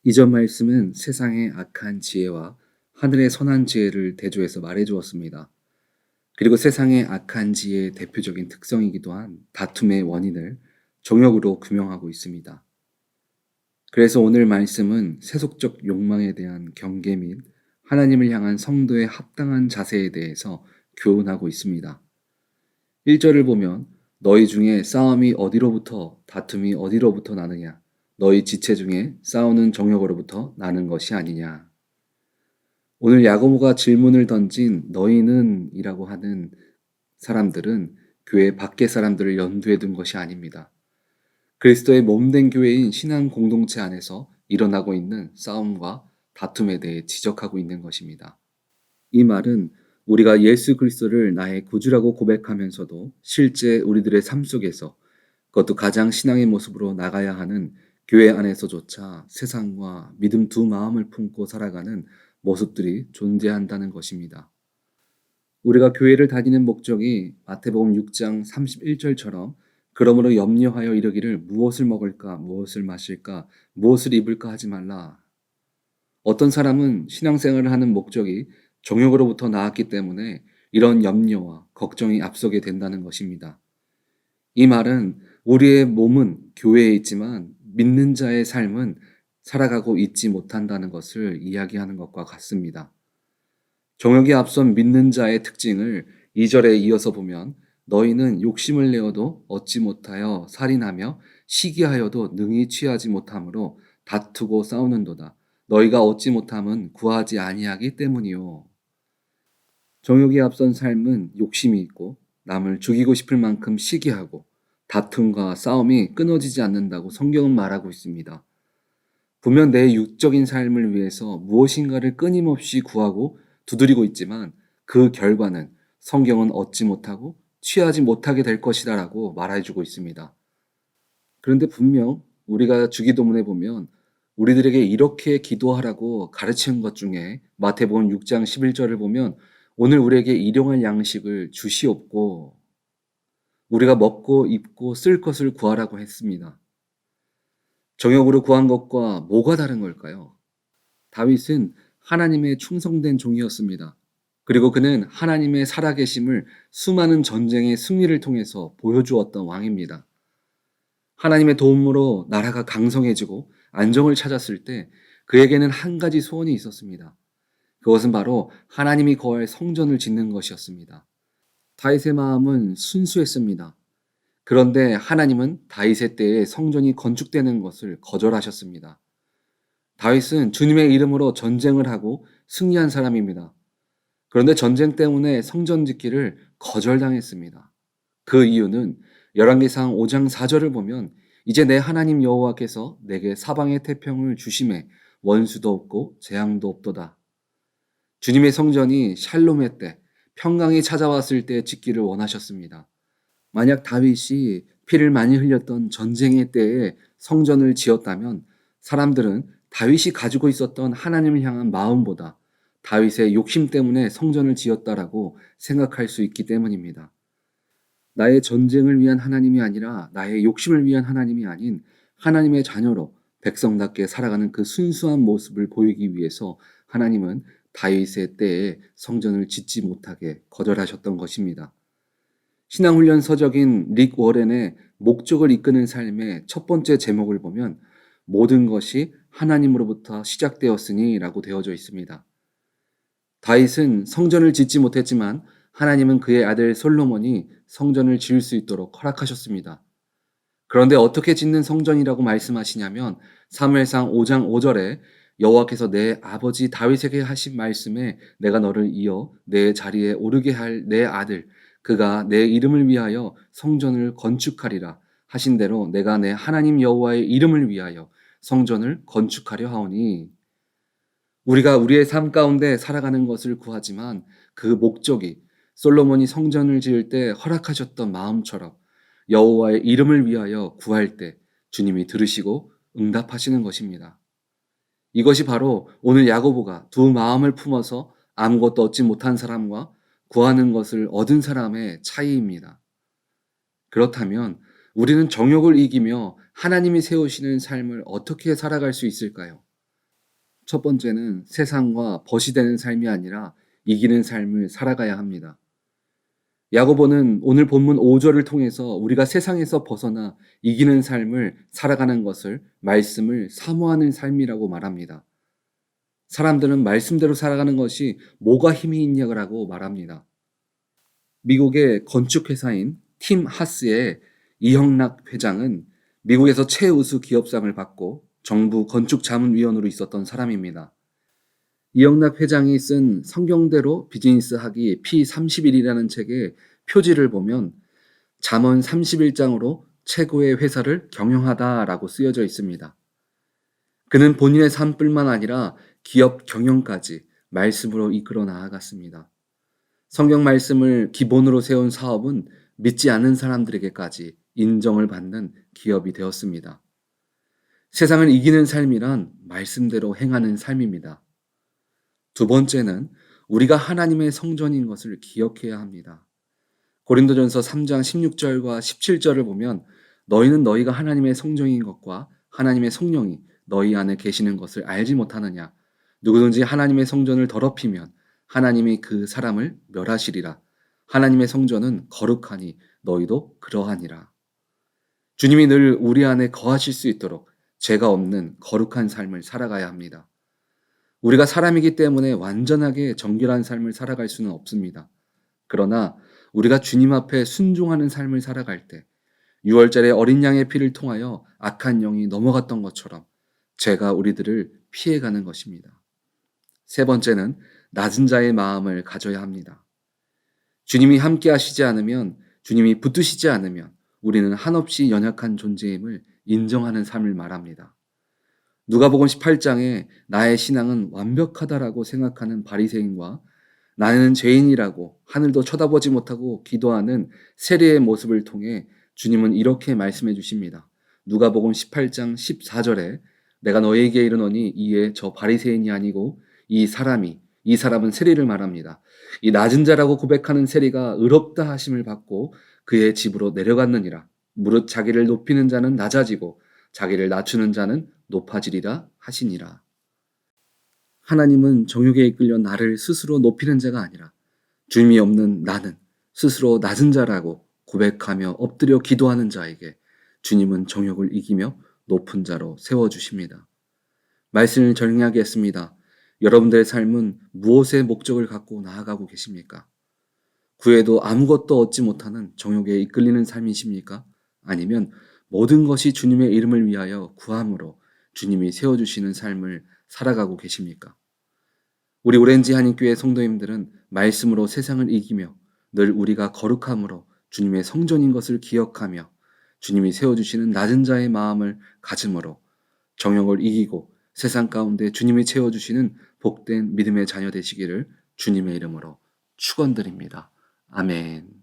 이전 말씀은 세상의 악한 지혜와 하늘의 선한 지혜를 대조해서 말해 주었습니다. 그리고 세상의 악한 지혜의 대표적인 특성이기도 한 다툼의 원인을 정욕으로 규명하고 있습니다. 그래서 오늘 말씀은 세속적 욕망에 대한 경계 및 하나님을 향한 성도의 합당한 자세에 대해서 교훈하고 있습니다. 1절을 보면 너희 중에 싸움이 어디로부터 다툼이 어디로부터 나느냐 너희 지체 중에 싸우는 정욕으로부터 나는 것이 아니냐. 오늘 야고보가 질문을 던진 너희는 이라고 하는 사람들은 교회 밖의 사람들을 염두에 둔 것이 아닙니다. 그리스도의 몸된 교회인 신앙 공동체 안에서 일어나고 있는 싸움과 다툼에 대해 지적하고 있는 것입니다. 이 말은 우리가 예수 그리스도를 나의 구주라고 고백하면서도 실제 우리들의 삶 속에서 그것도 가장 신앙의 모습으로 나가야 하는 교회 안에서조차 세상과 믿음 두 마음을 품고 살아가는 모습들이 존재한다는 것입니다. 우리가 교회를 다니는 목적이 마태복음 6장 31절처럼 그러므로 염려하여 이르기를 무엇을 먹을까 무엇을 마실까 무엇을 입을까 하지 말라. 어떤 사람은 신앙생활을 하는 목적이 정욕으로부터 나왔기 때문에 이런 염려와 걱정이 앞서게 된다는 것입니다. 이 말은 우리의 몸은 교회에 있지만 믿는 자의 삶은 살아가고 있지 못한다는 것을 이야기하는 것과 같습니다. 정욕에 앞선 믿는 자의 특징을 2절에 이어서 보면 너희는 욕심을 내어도 얻지 못하여 살인하며 시기하여도 능히 취하지 못함으로 다투고 싸우는도다. 너희가 얻지 못함은 구하지 아니하기 때문이요. 정욕에 앞선 삶은 욕심이 있고 남을 죽이고 싶을 만큼 시기하고 다툼과 싸움이 끊어지지 않는다고 성경은 말하고 있습니다. 분명 내 육적인 삶을 위해서 무엇인가를 끊임없이 구하고 두드리고 있지만 그 결과는 성경은 얻지 못하고 취하지 못하게 될 것이다 라고 말해주고 있습니다. 그런데 분명 우리가 주기도문에 보면 우리들에게 이렇게 기도하라고 가르치는 것 중에 마태복음 6장 11절을 보면 오늘 우리에게 일용할 양식을 주시옵고 우리가 먹고 입고 쓸 것을 구하라고 했습니다. 정욕으로 구한 것과 뭐가 다른 걸까요? 다윗은 하나님의 충성된 종이었습니다. 그리고 그는 하나님의 살아계심을 수많은 전쟁의 승리를 통해서 보여주었던 왕입니다. 하나님의 도움으로 나라가 강성해지고 안정을 찾았을 때 그에게는 한 가지 소원이 있었습니다. 그것은 바로 하나님이 거할 성전을 짓는 것이었습니다. 다윗의 마음은 순수했습니다. 그런데 하나님은 다윗의 때에 성전이 건축되는 것을 거절하셨습니다. 다윗은 주님의 이름으로 전쟁을 하고 승리한 사람입니다. 그런데 전쟁 때문에 성전 짓기를 거절당했습니다. 그 이유는 열왕기상 5장 4절을 보면 이제 내 하나님 여호와께서 내게 사방의 태평을 주심에 원수도 없고 재앙도 없도다. 주님의 성전이 샬롬의 때 평강이 찾아왔을 때 짓기를 원하셨습니다. 만약 다윗이 피를 많이 흘렸던 전쟁의 때에 성전을 지었다면 사람들은 다윗이 가지고 있었던 하나님을 향한 마음보다 다윗의 욕심 때문에 성전을 지었다라고 생각할 수 있기 때문입니다. 나의 전쟁을 위한 하나님이 아니라 나의 욕심을 위한 하나님이 아닌 하나님의 자녀로 백성답게 살아가는 그 순수한 모습을 보이기 위해서 하나님은 다윗의 때에 성전을 짓지 못하게 거절하셨던 것입니다. 신앙훈련 서적인 릭 워렌의 목적을 이끄는 삶의 첫 번째 제목을 보면 모든 것이 하나님으로부터 시작되었으니 라고 되어져 있습니다. 다윗은 성전을 짓지 못했지만 하나님은 그의 아들 솔로몬이 성전을 지을 수 있도록 허락하셨습니다. 그런데 어떻게 짓는 성전이라고 말씀하시냐면 사무엘상 5장 5절에 여호와께서 내 아버지 다윗에게 하신 말씀에 내가 너를 이어 내 자리에 오르게 할 내 아들 그가 내 이름을 위하여 성전을 건축하리라 하신 대로 내가 내 하나님 여호와의 이름을 위하여 성전을 건축하려 하오니 우리가 우리의 삶 가운데 살아가는 것을 구하지만 그 목적이 솔로몬이 성전을 지을 때 허락하셨던 마음처럼 여호와의 이름을 위하여 구할 때 주님이 들으시고 응답하시는 것입니다. 이것이 바로 오늘 야고보가 두 마음을 품어서 아무것도 얻지 못한 사람과 구하는 것을 얻은 사람의 차이입니다. 그렇다면 우리는 정욕을 이기며 하나님이 세우시는 삶을 어떻게 살아갈 수 있을까요? 첫 번째는 세상과 벗이 되는 삶이 아니라 이기는 삶을 살아가야 합니다. 야고보는 오늘 본문 5절을 통해서 우리가 세상에서 벗어나 이기는 삶을 살아가는 것을 말씀을 사모하는 삶이라고 말합니다. 사람들은 말씀대로 살아가는 것이 뭐가 힘이 있냐고 말합니다. 미국의 건축회사인 팀 하스의 이형락 회장은 미국에서 최우수 기업상을 받고 정부 건축자문위원으로 있었던 사람입니다. 이영락 회장이 쓴 성경대로 비즈니스하기 P31이라는 책의 표지를 보면 잠언 31장으로 최고의 회사를 경영하다라고 쓰여져 있습니다. 그는 본인의 삶뿐만 아니라 기업 경영까지 말씀으로 이끌어 나아갔습니다. 성경 말씀을 기본으로 세운 사업은 믿지 않는 사람들에게까지 인정을 받는 기업이 되었습니다. 세상을 이기는 삶이란 말씀대로 행하는 삶입니다. 두 번째는 우리가 하나님의 성전인 것을 기억해야 합니다. 고린도전서 3장 16절과 17절을 보면 너희는 너희가 하나님의 성전인 것과 하나님의 성령이 너희 안에 계시는 것을 알지 못하느냐. 누구든지 하나님의 성전을 더럽히면 하나님이 그 사람을 멸하시리라. 하나님의 성전은 거룩하니 너희도 그러하니라. 주님이 늘 우리 안에 거하실 수 있도록 죄가 없는 거룩한 삶을 살아가야 합니다. 우리가 사람이기 때문에 완전하게 정결한 삶을 살아갈 수는 없습니다. 그러나 우리가 주님 앞에 순종하는 삶을 살아갈 때 6월절에 어린 양의 피를 통하여 악한 영이 넘어갔던 것처럼 죄가 우리들을 피해가는 것입니다. 세 번째는 낮은 자의 마음을 가져야 합니다. 주님이 함께 하시지 않으면, 주님이 붙드시지 않으면 우리는 한없이 연약한 존재임을 인정하는 삶을 말합니다. 누가복음 18장에 나의 신앙은 완벽하다라고 생각하는 바리새인과 나는 죄인이라고 하늘도 쳐다보지 못하고 기도하는 세리의 모습을 통해 주님은 이렇게 말씀해 주십니다. 누가복음 18장 14절에 내가 너에게 이르노니 이에 저 바리새인이 아니고 이 사람은 세리를 말합니다. 이 낮은 자라고 고백하는 세리가 의롭다 하심을 받고 그의 집으로 내려갔느니라. 무릇 자기를 높이는 자는 낮아지고 자기를 낮추는 자는 높아지리라 하시니라. 하나님은 정욕에 이끌려 나를 스스로 높이는 자가 아니라 주님이 없는 나는 스스로 낮은 자라고 고백하며 엎드려 기도하는 자에게 주님은 정욕을 이기며 높은 자로 세워주십니다. 말씀을 정리하겠습니다. 여러분들의 삶은 무엇의 목적을 갖고 나아가고 계십니까? 구해도 아무것도 얻지 못하는 정욕에 이끌리는 삶이십니까? 아니면 모든 것이 주님의 이름을 위하여 구함으로 주님이 세워주시는 삶을 살아가고 계십니까? 우리 오렌지 한인교회 성도님들은 말씀으로 세상을 이기며 늘 우리가 거룩함으로 주님의 성전인 것을 기억하며 주님이 세워주시는 낮은 자의 마음을 가짐으로 정욕을 이기고 세상 가운데 주님이 채워주시는 복된 믿음의 자녀 되시기를 주님의 이름으로 축원드립니다. 아멘.